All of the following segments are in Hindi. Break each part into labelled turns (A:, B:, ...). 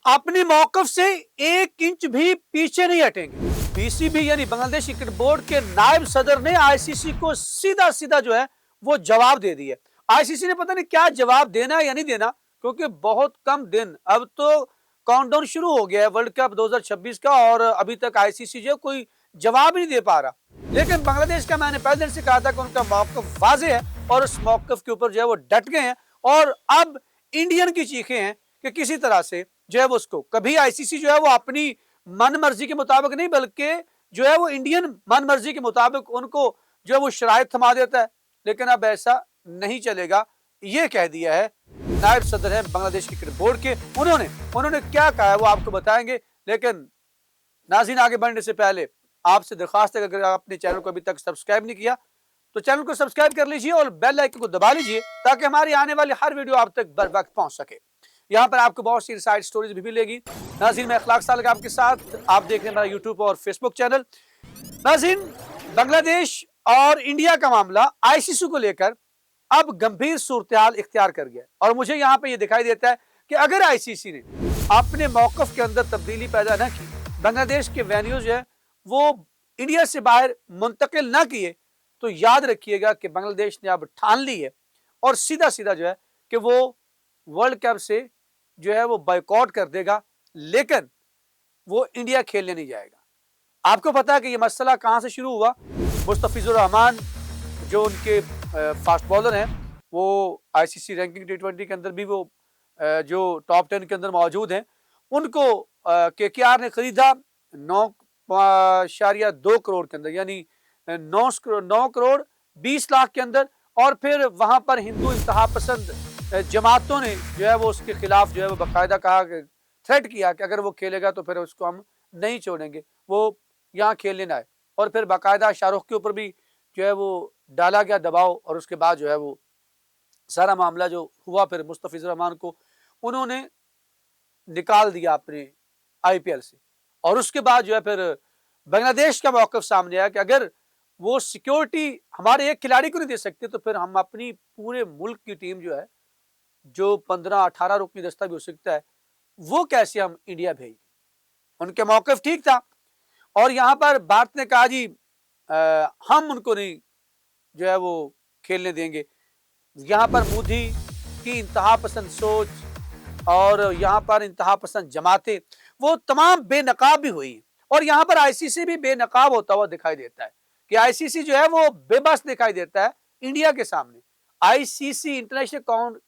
A: अपनी मौकफ से 1 इंच भी पीछे नहीं हटेंगे। बीसीबी यानी बांग्लादेश क्रिकेट बोर्ड के नायब सदर ने आईसीसी को सीधा सीधा जो है वो जवाब दे दिया। आईसीसी ने पता नहीं क्या जवाब देना है या नहीं देना, क्योंकि बहुत कम दिन, अब तो काउंटडाउन शुरू हो गया है वर्ल्ड कप 2026 का और अभी तक आईसीसी जो कोई जवाब नहीं दे पा रहा। लेकिन बांग्लादेश का, मैंने पहले दिन से कहा था कि उनका मौकफ वाजे है और उस मौकफ के ऊपर जो है वो डट गए हैं। और अब इंडियन की चीखें हैं कि किसी तरह से जो है वो उसको, कभी आईसीसी जो है वो अपनी मन मर्जी के मुताबिक नहीं, बल्कि जो है वो इंडियन मन मर्जी के मुताबिक उनको जो है वो शराइत थमा देता है। लेकिन अब ऐसा नहीं चलेगा, ये कह दिया है नायब सदर है बांग्लादेश क्रिकेट बोर्ड के। उन्होंने क्या कहा है वो आपको बताएंगे। लेकिन नाज़रीन, आगे बढ़ने से पहले आपसे दरखास्त है, अगर आपने चैनल को अभी तक सब्सक्राइब नहीं किया तो चैनल को सब्सक्राइब कर लीजिए और बेल आइकन को दबा लीजिए ताकि हमारी आने वाली हर वीडियो आप तक बर वक्त पहुंच सके। यहाँ पर आपको बहुत सी इनसाइड स्टोरीज भी मिलेगी। नाज़रीन, मैं अखलाक साल का आपके साथ, आप देख रहे हैं मेरा यूट्यूब और फेसबुक चैनल। नाज़रीन, बांग्लादेश और इंडिया का मामला आईसीसी को लेकर अब गंभीर सूरत-ए-हाल इख्तियार कर गया और मुझे यहाँ पे ये दिखाई देता है कि अगर आईसीसी ने अपने मौकफ के अंदर तब्दीली पैदा न की, बांग्लादेश के वेन्यूज है वो इंडिया से बाहर मुंतकिल न किए, तो याद रखिएगा कि बांग्लादेश ने अब ठान ली है और सीधा सीधा जो है कि वो वर्ल्ड कप से जो है वो बायकॉट कर देगा, लेकिन वो इंडिया खेलने नहीं जाएगा। आपको पता है कि ये मसला कहां से शुरू हुआ। मुस्तफिजुर रहमान जो उनके फास्ट बॉलर हैं, वो आईसीसी रैंकिंग टी20 के अंदर भी वो जो टॉप 10 के अंदर मौजूद हैं, उनको केकेआर ने खरीदा 9.2 करोड़ के अंदर, यानी 9 करोड़ 20 लाख के अंदर। और फिर वहां पर हिंदू इंतहा पसंद जमातों ने जो है वो उसके खिलाफ जो है वो बाकायदा कहा, थ्रेट किया कि अगर वो खेलेगा तो फिर उसको हम नहीं छोड़ेंगे, वो यहाँ खेलने ना आए। और फिर बाकायदा शाहरुख के ऊपर भी जो है वो डाला गया दबाव और उसके बाद जो है वो सारा मामला जो हुआ, फिर मुस्तफिजुर रहमान को उन्होंने निकाल दिया अपने आईपीएल से। और उसके बाद जो है फिर बांग्लादेश का मौकफ सामने आया कि अगर वो सिक्योरिटी हमारे एक खिलाड़ी को नहीं दे सकते तो फिर हम अपनी पूरे मुल्क की टीम जो है, जो 15-18 रुकनी दस्ता भी हो सकता है, वो कैसे हम इंडिया भेजें। उनके मौकफ ठीक था और यहाँ पर भारत ने कहा जी हम उनको नहीं जो है वो खेलने देंगे। यहाँ पर मोदी की इंतहा पसंद सोच और यहाँ पर इंतहा पसंद जमातें वो तमाम बेनकाब भी हुई। और यहाँ पर आईसीसी भी बेनकाब होता हुआ दिखाई देता है कि आईसीसी जो है वो बेबस दिखाई देता है इंडिया के सामने। आईसीसी इंटरनेशनल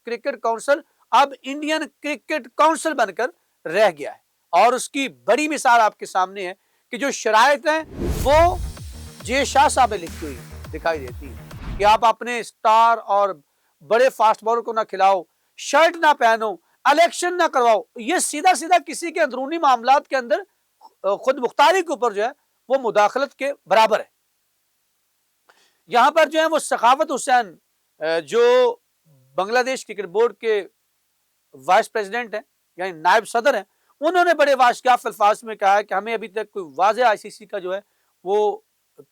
A: क्रिकेट काउंसिल अब इंडियन क्रिकेट काउंसिल बनकर रह गया है और उसकी बड़ी मिसाल आपके सामने है कि जो शराइत हैं वो जे शाह साहब ने लिखी हुई दिखाई देती है कि आप अपने स्टार और बड़े फास्ट बॉलर को ना खिलाओ, शर्ट ना पहनो, इलेक्शन ना करवाओ। ये सीधा सीधा किसी के अंदरूनी मामलात के अंदर खुद मुख्तारी के ऊपर जो है वो मुदाखलत के बराबर है। यहां पर जो है वो सखावत हुसैन जो बांग्लादेश क्रिकेट बोर्ड के वाइस प्रेसिडेंट हैं यानी नायब सदर हैं, उन्होंने बड़े वाशगाफ अल्फाज में कहा है कि हमें अभी तक कोई वाज़ेह आईसीसी का जो है वो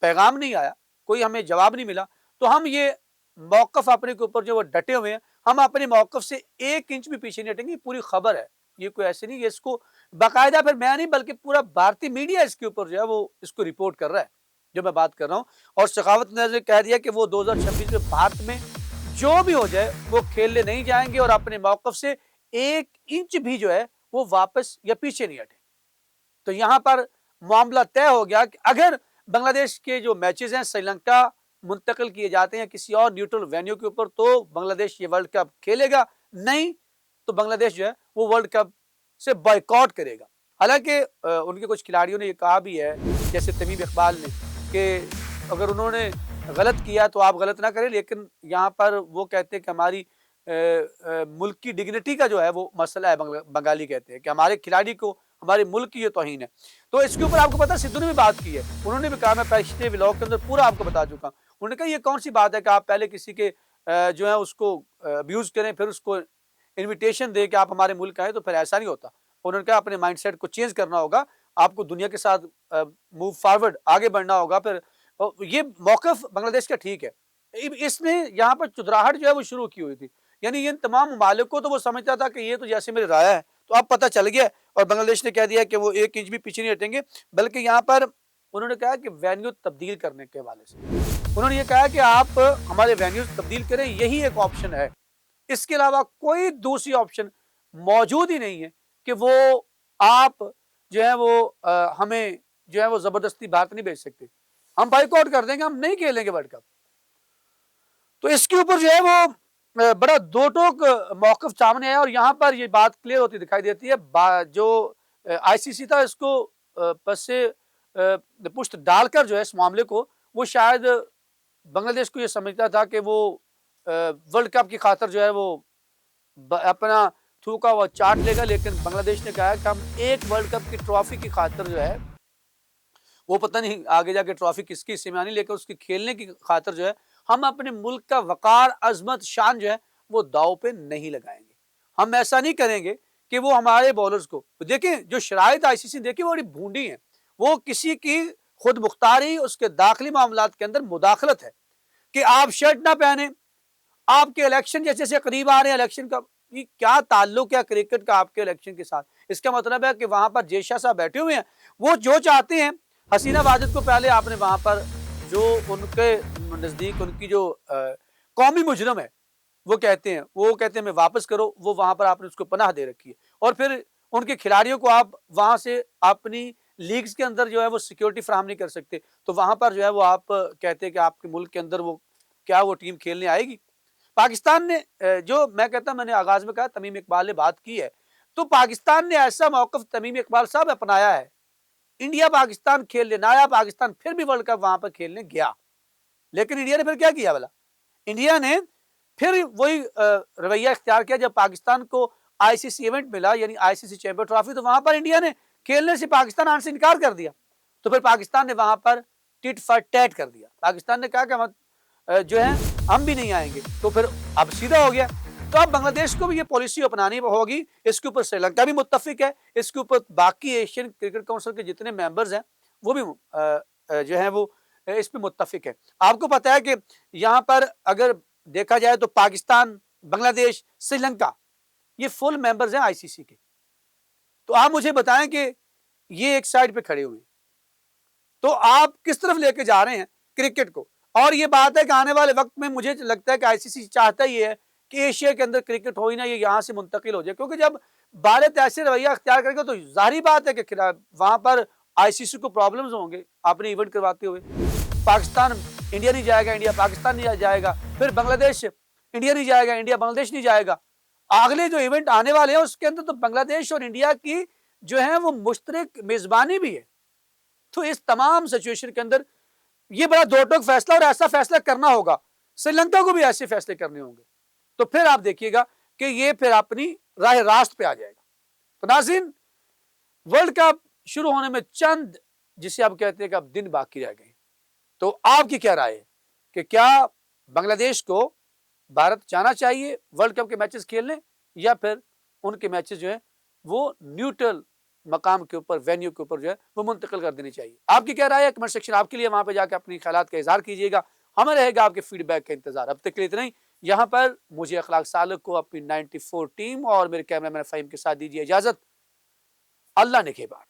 A: पैगाम नहीं आया, कोई हमें जवाब नहीं मिला, तो हम ये मौकफ अपने के ऊपर जो वो डटे हुए हैं, हम अपने मौकफ से 1 इंच भी पीछे नहीं हटेंगे। पूरी खबर है, ये कोई ऐसे नहीं, ये इसको बाकायदा फिर मैं नहीं बल्कि पूरा भारतीय मीडिया इसके ऊपर जो है वो इसको रिपोर्ट कर रहा है जो मैं बात कर रहा हूँ। और सखावत ने कह दिया कि वो 2026 में भारत में जो भी हो जाए वो खेलने नहीं जाएंगे और अपने मौकफ से 1 इंच भी जो है वो वापस या पीछे नहीं हटे। तो यहां पर मामला तय हो गया कि अगर बांग्लादेश के जो मैचेस हैं श्रीलंका मुंतकिल किए जाते हैं किसी और न्यूट्रल वेन्यू के ऊपर तो बांग्लादेश ये वर्ल्ड कप खेलेगा, नहीं तो बांग्लादेश जो है वो वर्ल्ड कप से बॉयकॉट करेगा। हालांकि उनके कुछ खिलाड़ियों ने ये कहा भी है, जैसे तमीम इकबाल ने, कि अगर उन्होंने गलत किया तो आप गलत ना करें, लेकिन यहाँ पर वो कहते हैं कि हमारी मुल्क की डिग्निटी का जो है वो मसला है। बंगाली कहते हैं कि हमारे खिलाड़ी को हमारे मुल्क की ये तौहीन है। तो इसके ऊपर आपको पता सिद्धू ने भी बात की है, उन्होंने भी कहा, मैं पिछले व्लॉग के अंदर पूरा आपको बता चुका हूँ। उन्होंने कहा ये कौन सी बात है कि आप पहले किसी के जो है उसको अब्यूज करें फिर उसको इन्विटेशन दे कि आप हमारे मुल्क आए, तो फिर ऐसा नहीं होता। उन्होंने कहा अपने माइंडसेट को चेंज करना होगा, आपको दुनिया के साथ मूव फॉरवर्ड आगे बढ़ना होगा। फिर ये मौकफ बांग्लादेश का ठीक है। इसने यहाँ पर चुदराहट जो है वो शुरू की हुई थी, यानी इन तमाम ममालिक को तो वो समझता था कि ये तो जैसे मेरी राय है तो अब पता चल गया और बांग्लादेश ने कह दिया कि वो 1 इंच भी पीछे नहीं हटेंगे, बल्कि यहाँ पर उन्होंने कहा कि वेन्यू तब्दील करने के हवाले से उन्होंने ये कहा कि आप हमारे वेन्यू तब्दील करें, यही एक ऑप्शन है, इसके अलावा कोई दूसरी ऑप्शन मौजूद ही नहीं है कि वो आप जो है वो हमें जो है वो जबरदस्ती भारत नहीं भेज सकते, हम बाइकआउट कर देंगे, हम नहीं खेलेंगे वर्ल्ड कप। तो इसके ऊपर जो है वो बड़ा दो टोक मौकफ सामने आया और यहाँ पर ये बात क्लियर होती दिखाई देती है। जो आईसीसी था इसको पस से पुष्ट डालकर जो है इस मामले को, वो शायद बांग्लादेश को ये समझता था कि वो वर्ल्ड कप की खातर जो है वो अपना थूका हुआ चाट लेगा, लेकिन बांग्लादेश ने कहा कि हम एक वर्ल्ड कप की ट्रॉफी की खातर जो है वो पता नहीं आगे जाके ट्रॉफी किसकी हिस्से में आनी, लेकिन उसकी खेलने की खातर जो है हम अपने मुल्क का वकार, अजमत, शान जो है वो दाव पे नहीं लगाएंगे। हम ऐसा नहीं करेंगे कि वो हमारे बॉलर्स को देखें, जो शराइत आईसीसी देखिए वो बड़ी भूडी है, वो किसी की खुद मुख्तारी उसके दाखिली मामलात के अंदर मुदाखलत है कि आप शर्ट ना पहने, आपके इलेक्शन जैसे जैसे करीब आ रहे हैं, इलेक्शन का क्या ताल्लुक है क्रिकेट का आपके इलेक्शन के साथ। इसका मतलब है कि वहां पर जेशा साहब बैठे हुए हैं, वो जो चाहते हैं, हसीना वाजिद को पहले आपने वहां पर जो उनके नजदीक उनकी जो कौमी मुजरम है वो कहते हैं मैं वापस करो, वो वहां पर आपने उसको पनाह दे रखी है और फिर उनके खिलाड़ियों को आप वहां से अपनी लीग्स के अंदर जो है वो सिक्योरिटी फराहम नहीं कर सकते, तो वहां पर जो है वो आप कहते हैं कि आपके मुल्क के अंदर वो क्या वो टीम खेलने आएगी। पाकिस्तान ने जो मैं कहता मैंने आगाज में कहा तमीम इकबाल ने बात की है, तो पाकिस्तान ने ऐसा मौकफ तमीम इकबाल साहब अपनाया है, इंडिया पाकिस्तान खेल लेना आया, पाकिस्तान फिर भी वर्ल्ड कप वहां पर खेलने गया, लेकिन इंडिया ने फिर क्या किया भला, इंडिया ने फिर वही रवैया इख्तियार किया जब पाकिस्तान को आईसीसी इवेंट मिला यानी आईसीसी चैंपियन ट्रॉफी, तो वहां पर इंडिया ने खेलने से पाकिस्तान आने से इनकार कर दिया, तो फिर पाकिस्तान ने वहां पर टिट फॉर टैट कर दिया, पाकिस्तान ने कहा कि हम जो है हम भी नहीं आएंगे, तो फिर अब सीधा हो गया। तो अब बांग्लादेश को भी ये पॉलिसी अपनानी होगी, इसके ऊपर श्रीलंका भी मुत्तफिक है, इसके ऊपर बाकी एशियन क्रिकेट काउंसिल के जितने मेंबर्स हैं वो भी जो है वो इस पे मुत्तफिक है। आपको पता है कि यहाँ पर अगर देखा जाए तो पाकिस्तान, बांग्लादेश, श्रीलंका ये फुल मेंबर्स हैं आईसीसी के, तो आप मुझे बताएं कि ये एक साइड पे खड़े हुए, तो आप किस तरफ लेके जा रहे हैं क्रिकेट को। और ये बात है कि आने वाले वक्त में मुझे लगता है कि आईसीसी चाहता ही है कि एशिया के अंदर क्रिकेट हो ही ना, ये यहाँ से मुंतकिल हो जाए, क्योंकि जब भारत ऐसे रवैया अख्तियार करेगा तो जाहिर बात है कि वहां पर आईसीसी को प्रॉब्लम्स होंगे अपने इवेंट करवाते हुए। पाकिस्तान इंडिया नहीं जाएगा, इंडिया पाकिस्तान नहीं जाएगा, फिर बांग्लादेश इंडिया नहीं जाएगा, इंडिया बांग्लादेश नहीं जाएगा, अगले जो इवेंट आने वाले हैं उसके अंदर तो बांग्लादेश और इंडिया की जो है वो मुश्तरक मेजबानी भी है। तो इस तमाम सिचुएशन के अंदर ये बड़ा दो टोक फैसला, और ऐसा फैसला करना होगा, श्रीलंका को भी ऐसे फैसले करने होंगे, तो फिर आप देखिएगा कि ये फिर अपनी राह रास्त पे आ जाएगा। तो नाज़रीन, वर्ल्ड कप शुरू होने में चंद जिसे आप कहते हैं कि अब दिन बाकी रह गए, तो आपकी क्या राय है कि क्या बांग्लादेश को भारत जाना चाहिए वर्ल्ड कप के मैचेस खेलने, या फिर उनके मैचेस जो है वो न्यूट्रल मकाम के ऊपर, वेन्यू के ऊपर जो है वो मुंतकिल कर देनी चाहिए। आपकी क्या राय है, कमेंट सेक्शन आपके लिए, वहां पे जाकर अपनी ख्यालात का इजहार कीजिएगा, हमें रहेगा आपके फीडबैक का इंतजार। अब तक के लिए इतना ही। यहाँ पर मुझे अखलाक सालक को, अपनी 94 टीम और मेरे कैमरामैन फ़हीम के साथ दीजिए इजाजत। अल्लाह ने के बाद।